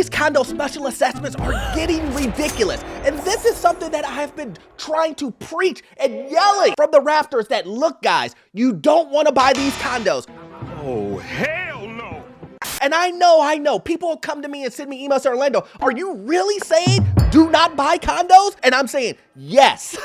These condo special assessments are getting ridiculous. And this is something that I have been trying to preach and yelling from the rafters that, look guys, you don't want to buy these condos. Oh, hell no. And I know, people will come to me and send me emails to Orlando. Are you really saying do not buy condos? And I'm saying, yes.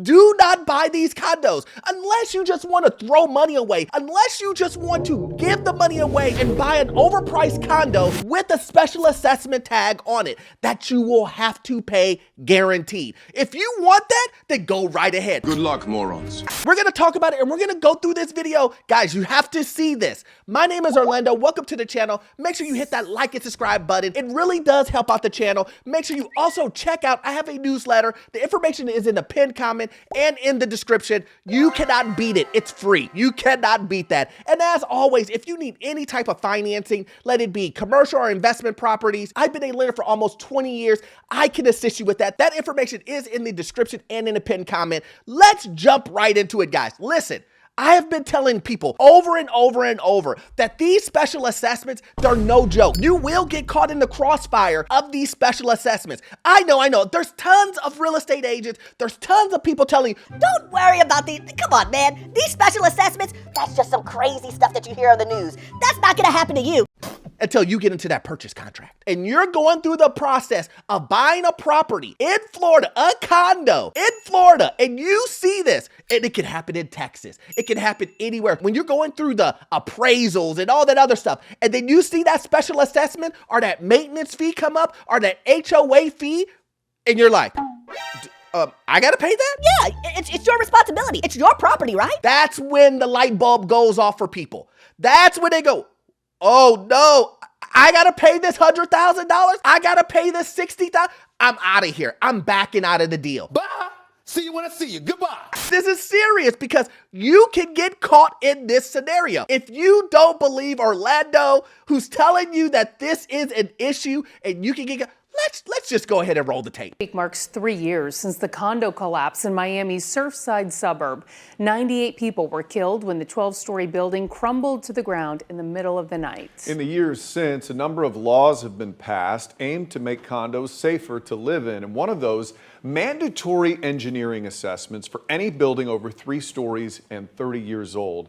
Do not buy these condos unless you just want to throw money away, unless you just want to give the money away and buy an overpriced condo with a special assessment tag on it that you will have to pay guaranteed. If you want that, then go right ahead. Good luck, morons. We're going to talk about it and we're going to go through this video. Guys, you have to see this. My name is Orlando. Welcome to the channel. Make sure you hit that like and subscribe button. It really does help out the channel. Make sure you also check out, I have a newsletter. The information is in the pinned comment and in the description. You cannot beat it. It's free. You cannot beat that. And as always, if you need any type of financing, let it be commercial or investment properties, I've been a lender for almost 20 years. I can assist you with that. That information is in the description and in the pinned comment. Let's jump right into it, guys. Listen. I have been telling people over and over and over that these special assessments, they're no joke. You will get caught in the crossfire of these special assessments. I know. There's tons of real estate agents. There's tons of people telling you, don't worry about these. Come on, man. These special assessments, that's just some crazy stuff that you hear on the news. That's not gonna happen to you. Until you get into that purchase contract. And you're going through the process of buying a property in Florida, a condo in Florida, and you see this, and it can happen in Texas. It can happen anywhere. When you're going through the appraisals and all that other stuff, and then you see that special assessment or that maintenance fee come up or that HOA fee, and you're like, I gotta pay that? Yeah, it's your responsibility. It's your property, right? That's when the light bulb goes off for people. That's when they go, oh no, I gotta pay this $100,000. I gotta pay this $60,000. I'm out of here. I'm backing out of the deal. Bye. See you when I see you. Goodbye. This is serious because you can get caught in this scenario. If you don't believe Orlando, who's telling you that this is an issue and you can get, let's just go ahead and roll the tape. Week marks 3 years since the condo collapse in Miami's Surfside suburb. 98 people were killed when the 12-story building crumbled to the ground in the middle of the night. In the years since, a number of laws have been passed aimed to make condos safer to live in. And one of those, mandatory engineering assessments for any building over 3 stories and 30 years old.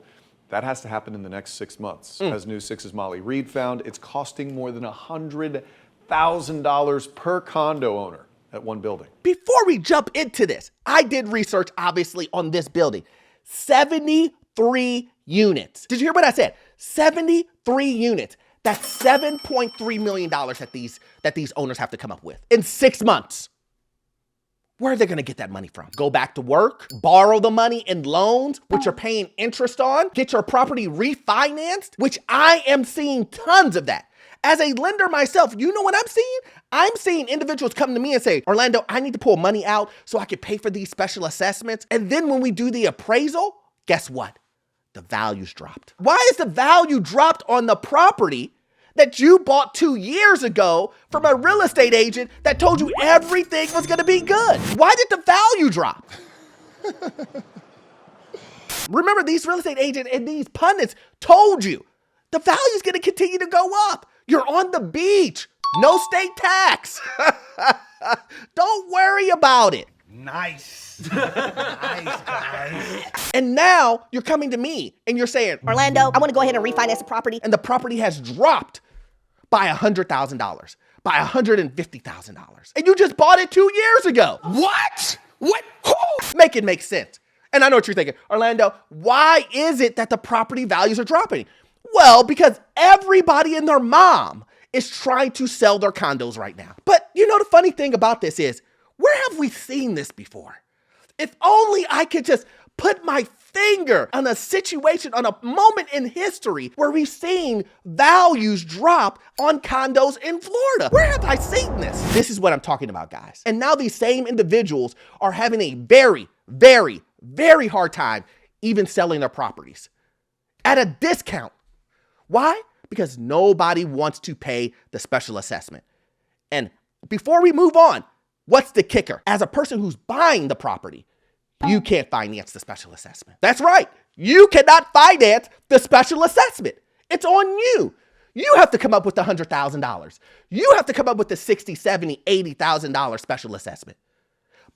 That has to happen in the next 6 months. As News 6's Molly Reed found, it's costing more than $100,000 per condo owner at one building. Before we jump into this, I did research, obviously, on this building. 73 units. Did you hear what I said? 73 units. That's $7.3 million that these owners have to come up with in 6 months. Where are they gonna get that money from? Go back to work, borrow the money in loans, which you're paying interest on, get your property refinanced, which I am seeing tons of that. As a lender myself, you know what I'm seeing? I'm seeing individuals come to me and say, Orlando, I need to pull money out so I can pay for these special assessments. And then when we do the appraisal, guess what? The value's dropped. Why is the value dropped on the property that you bought 2 years ago from a real estate agent that told you everything was gonna be good? Why did the value drop? Remember, these real estate agents and these pundits told you the value's gonna continue to go up. You're on the beach, no state tax. Don't worry about it. Nice. Nice, guys. And now you're coming to me and you're saying, Orlando, I want to go ahead and refinance the property. and the property has dropped by $100,000, by $150,000. And you just bought it 2 years ago. What? What? Who? Make it make sense. And I know what you're thinking, Orlando, why is it that the property values are dropping? Well, because everybody and their mom is trying to sell their condos right now. But you know, the funny thing about this is, where have we seen this before? If only I could just put my finger on a situation, on a moment in history where we've seen values drop on condos in Florida. Where have I seen this? This is what I'm talking about, guys. And now these same individuals are having a very, very, very hard time even selling their properties at a discount. Why? Because nobody wants to pay the special assessment. And before we move on, what's the kicker? As a person who's buying the property, you can't finance the special assessment. That's right. You cannot finance the special assessment. It's on you. You have to come up with the $100,000. You have to come up with the $60,000, $70,000, $80,000 special assessment.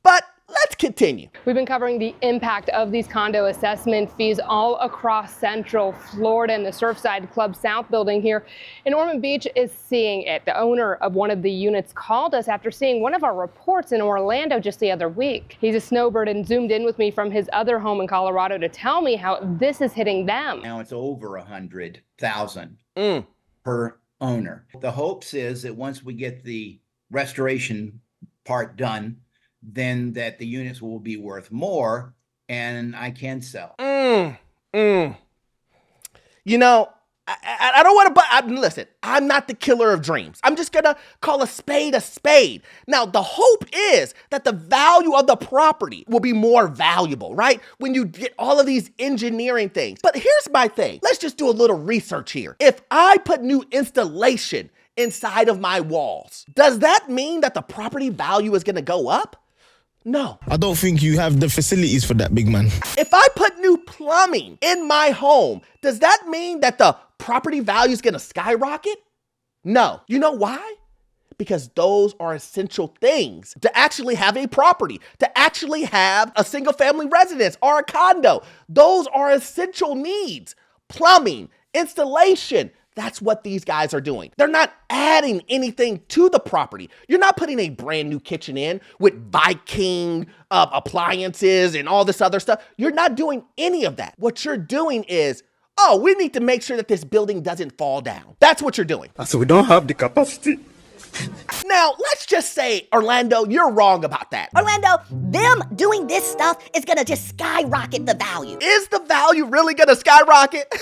But let's continue. We've been covering the impact of these condo assessment fees all across Central Florida, and the Surfside Club South building here in Ormond Beach is seeing it. The owner of one of the units called us after seeing one of our reports in Orlando just the other week. He's a snowbird and zoomed in with me from his other home in Colorado to tell me how this is hitting them. Now it's over 100,000 per owner. The hopes is that once we get the restoration part done, then that the units will be worth more and I can sell. You know, I don't want to, but listen, I'm not the killer of dreams. I'm just going to call a spade a spade. Now, the hope is that the value of the property will be more valuable, right? When you get all of these engineering things. But here's my thing. Let's just do a little research here. If I put new installation inside of my walls, does that mean that the property value is going to go up? No. I don't think you have the facilities for that, big man. If I put new plumbing in my home, does that mean that the property value is going to skyrocket? No. You know why? Because those are essential things to actually have a property, to actually have a single family residence or a condo. Those are essential needs. Plumbing, installation. That's what these guys are doing. They're not adding anything to the property. You're not putting a brand new kitchen in with Viking appliances and all this other stuff. You're not doing any of that. What you're doing is, oh, we need to make sure that this building doesn't fall down. That's what you're doing. So we don't have the capacity. Now, let's just say, Orlando, you're wrong about that. Orlando, them doing this stuff is gonna just skyrocket the value. Is the value really gonna skyrocket?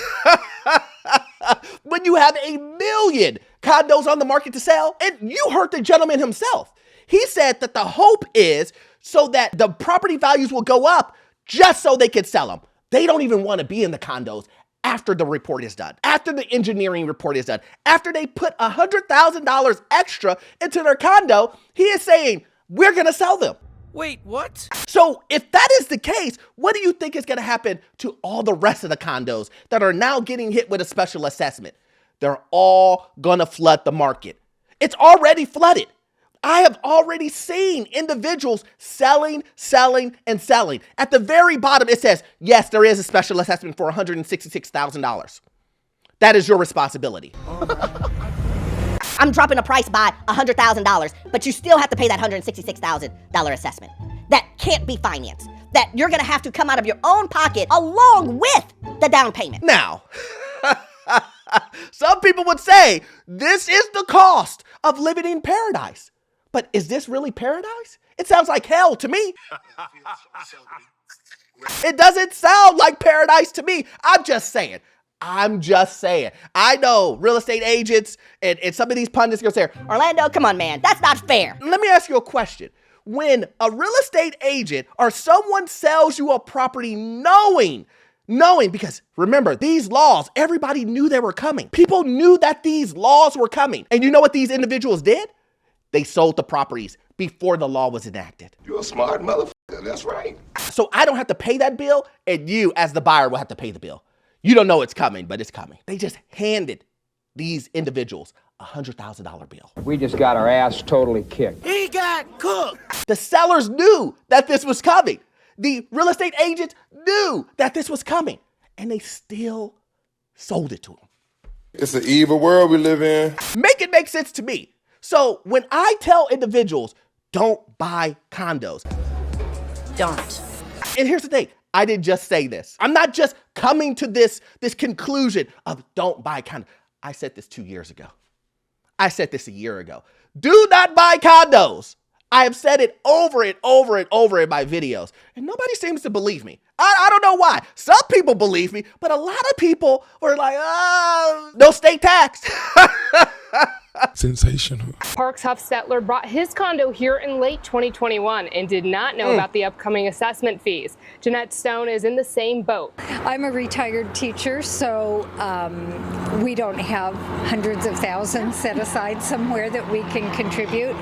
When you have 1 million condos on the market to sell? And you heard the gentleman himself. He said that the hope is so that the property values will go up just so they can sell them. They don't even want to be in the condos after the report is done, after the engineering report is done, after they put $100,000 extra into their condo. He is saying, we're going to sell them. Wait, what? So if that is the case, what do you think is going to happen to all the rest of the condos that are now getting hit with a special assessment? They're all going to flood the market. It's already flooded. I have already seen individuals selling, and selling. At the very bottom, it says, yes, there is a special assessment for $166,000. That is your responsibility. I'm dropping the price by $100,000, but you still have to pay that $166,000 assessment. That can't be financed. That you're gonna have to come out of your own pocket along with the down payment. Now, some people would say this is the cost of living in paradise. But is this really paradise? It sounds like hell to me. It doesn't sound like paradise to me. I'm just saying. I know real estate agents and some of these pundits are going to say, Orlando, come on, man. That's not fair. let me ask you a question. When a real estate agent or someone sells you a property knowing, because remember, these laws, everybody knew they were coming. People knew that these laws were coming. And you know what these individuals did? They sold the properties before the law was enacted. You're a smart motherfucker. That's right. So I don't have to pay that bill, and you, as the buyer, will have to pay the bill. You don't know it's coming, but it's coming. They just handed these individuals a $100,000 bill. We just got our ass totally kicked. He got cooked. The sellers knew that this was coming. The real estate agents knew that this was coming, and they still sold it to them. It's an evil world we live in. Make it make sense to me. So when I tell individuals, don't buy condos. Don't. And here's the thing. I didn't just say this. I'm not just coming to this conclusion of don't buy condos. I said this 2 years ago. I said this a year ago. Do not buy condos. I have said it over and over and over in my videos, and nobody seems to believe me. I don't know why. Some people believe me, but a lot of people were like, no state tax. Sensational. Parks Huff Settler bought his condo here in late 2021 and did not know about the upcoming assessment fees. Jeanette Stone is in the same boat. I'm a retired teacher, so we don't have hundreds of thousands set aside somewhere that we can contribute.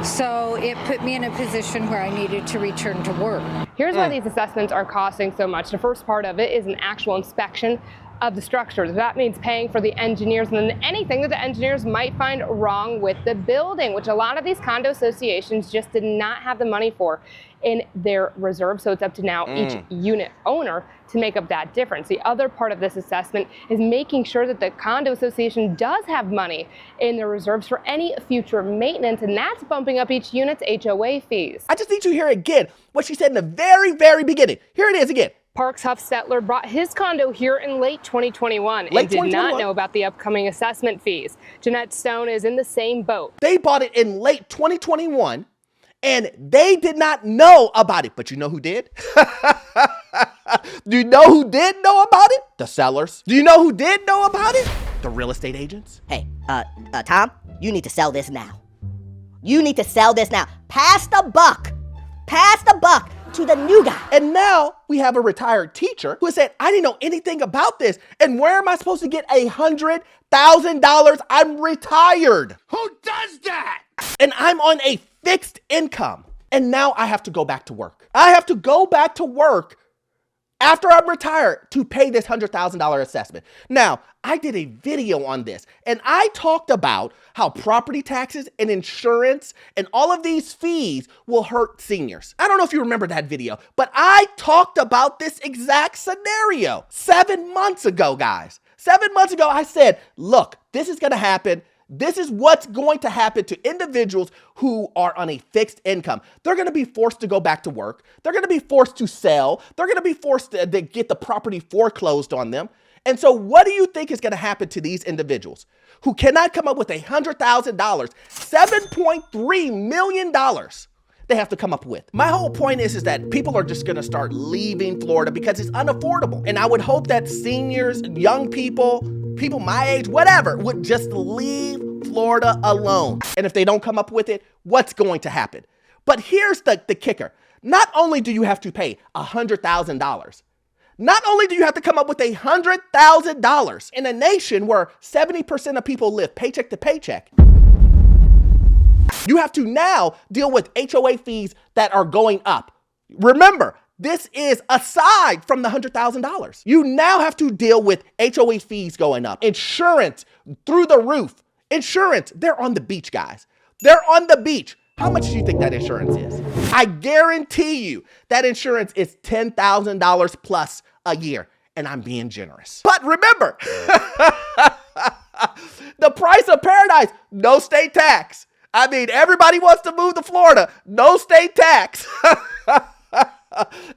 So it put me in a position where I needed to return to work. Here's why these assessments are costing so much. The first part of it is an actual inspection of the structure. That means paying for the engineers and then anything that the engineers might find wrong with the building, which a lot of these condo associations just did not have the money for in their reserve. So it's up to now each unit owner to make up that difference. The other part of this assessment is making sure that the condo association does have money in their reserves for any future maintenance, and that's bumping up each unit's HOA fees. I just need you to hear again what she said in the very, very beginning. Here it is again. Parks Huffstetler bought his condo here in late 2021 Late and did not know about the upcoming assessment fees. Jeanette Stone is in the same boat. They bought it in late 2021 and they did not know about it. But you know who did? Do you know who did know about it? The sellers. Do you know who did know about it? The real estate agents. Hey, Tom, you need to sell this now. You need to sell this now. Pass the buck. Pass the buck to the new guy. And now we have a retired teacher who said, I didn't know anything about this. And where am I supposed to get $100,000? I'm retired. Who does that? And I'm on a fixed income. And now I have to go back to work. I have to go back to work after I'm retired to pay this $100,000 assessment. Now, I did a video on this and I talked about how property taxes and insurance and all of these fees will hurt seniors. I don't know if you remember that video, but I talked about this exact scenario 7 months ago, guys. 7 months ago, I said, look, this is going to happen. This is what's going to happen to individuals who are on a fixed income. They're going to be forced to go back to work. They're going to be forced to sell. They're going to be forced to get the property foreclosed on them. And so what do you think is going to happen to these individuals who cannot come up with $100,000, $7.3 million they have to come up with? My whole point is that people are just going to start leaving Florida because it's unaffordable. And I would hope that seniors, young people my age, whatever, would just leave Florida alone. And if they don't come up with it, what's going to happen? But here's the kicker. Not only do you have to pay $100,000, not only do you have to come up with $100,000 in a nation where 70% of people live paycheck to paycheck, you have to now deal with HOA fees that are going up. Remember, this is aside from the $100,000. You now have to deal with HOA fees going up, insurance through the roof. Insurance, they're on the beach, guys. They're on the beach. How much do you think that insurance is? I guarantee you that insurance is $10,000 plus a year, and I'm being generous. But remember, the price of paradise, no state tax. I mean, everybody wants to move to Florida, no state tax.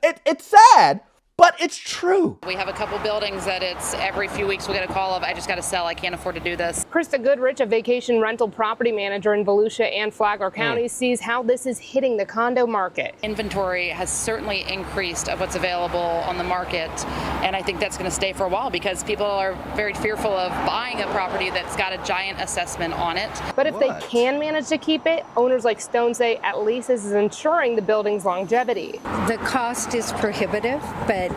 It's sad, but it's true. We have a couple buildings that it's every few weeks we get a call of, I just got to sell, I can't afford to do this. Krista Goodrich, a vacation rental property manager in Volusia and Flagler counties, sees how this is hitting the condo market. Inventory has certainly increased of what's available on the market, and I think that's going to stay for a while because people are very fearful of buying a property that's got a giant assessment on it. But if they can manage to keep it, owners like Stone say at least this is ensuring the building's longevity. The cost is prohibitive, but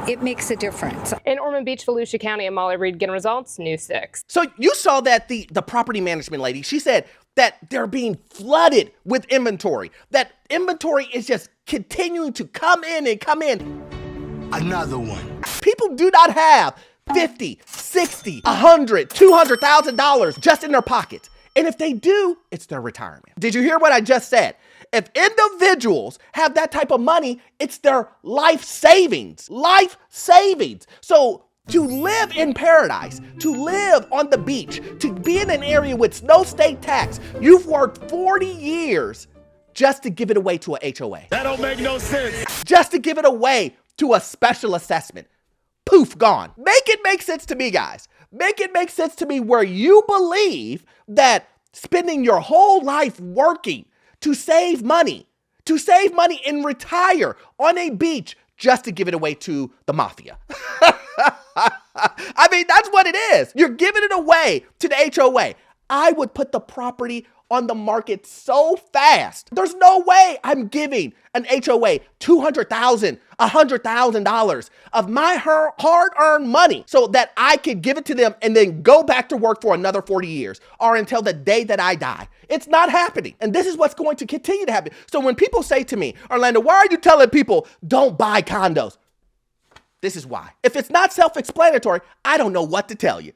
it makes a difference. In Ormond Beach, Volusia County, I'm Molly Reed, getting results, News 6. So you saw that the property management lady, she said that they're being flooded with inventory, that inventory is just continuing to come in and come in. Another one. People do not have $50, $60, $100, $200,000 just in their pockets. And if they do, it's their retirement. Did you hear what I just said? If individuals have that type of money, it's their life savings. Life savings. So to live in paradise, to live on the beach, to be in an area with no state tax, you've worked 40 years just to give it away to a HOA. That don't make no sense. Just to give it away to a special assessment. Poof, gone. Make it make sense to me, guys. Make it make sense to me where you believe that spending your whole life working to save money and retire on a beach just to give it away to the mafia. I mean, that's what it is. You're giving it away to the HOA. I would put the property on the market so fast. There's no way I'm giving an HOA $200,000, $100,000 of my hard-earned money so that I could give it to them and then go back to work for another 40 years or until the day that I die. It's not happening. And this is what's going to continue to happen. So when people say to me, Orlando, why are you telling people don't buy condos? This is why. If it's not self-explanatory, I don't know what to tell you.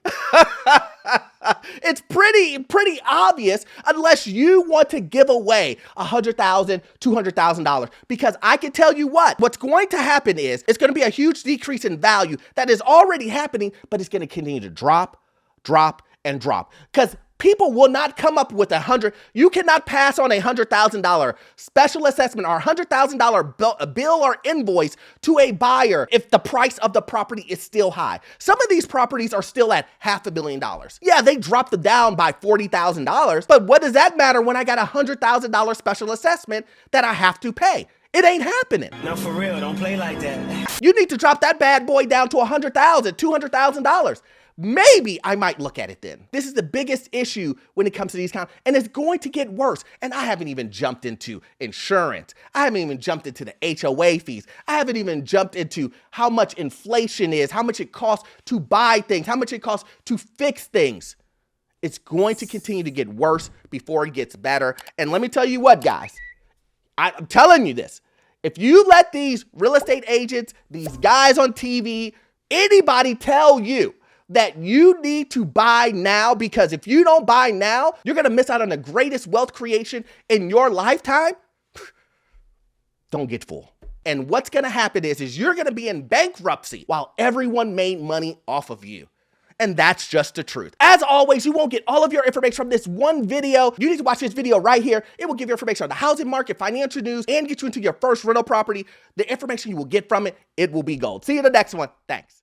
It's pretty obvious unless you want to give away $100,000, $200,000. Because I can tell you what's going to happen is it's going to be a huge decrease in value that is already happening, but it's going to continue to drop, and drop. Because people will not come up with you cannot pass on $100,000 special assessment or $100,000 bill or invoice to a buyer if the price of the property is still high. Some of these properties are still at $500 million. Yeah, they dropped them down by $40,000, but what does that matter when I got $100,000 special assessment that I have to pay? It ain't happening. No, for real, don't play like that. You need to drop that bad boy down to $100,000, $200,000. Maybe I might look at it then. This is the biggest issue when it comes to these kinds, and it's going to get worse. And I haven't even jumped into insurance. I haven't even jumped into the HOA fees. I haven't even jumped into how much inflation is, how much it costs to buy things, how much it costs to fix things. It's going to continue to get worse before it gets better. And let me tell you what, guys, I'm telling you this. If you let these real estate agents, these guys on TV, anybody tell you that you need to buy now, because if you don't buy now, you're going to miss out on the greatest wealth creation in your lifetime, don't get fooled. And what's going to happen is you're going to be in bankruptcy while everyone made money off of you. And that's just the truth. As always, you won't get all of your information from this one video. You need to watch this video right here. It will give you information on the housing market, financial news, and get you into your first rental property. The information you will get from it, it will be gold. See you in the next one. Thanks.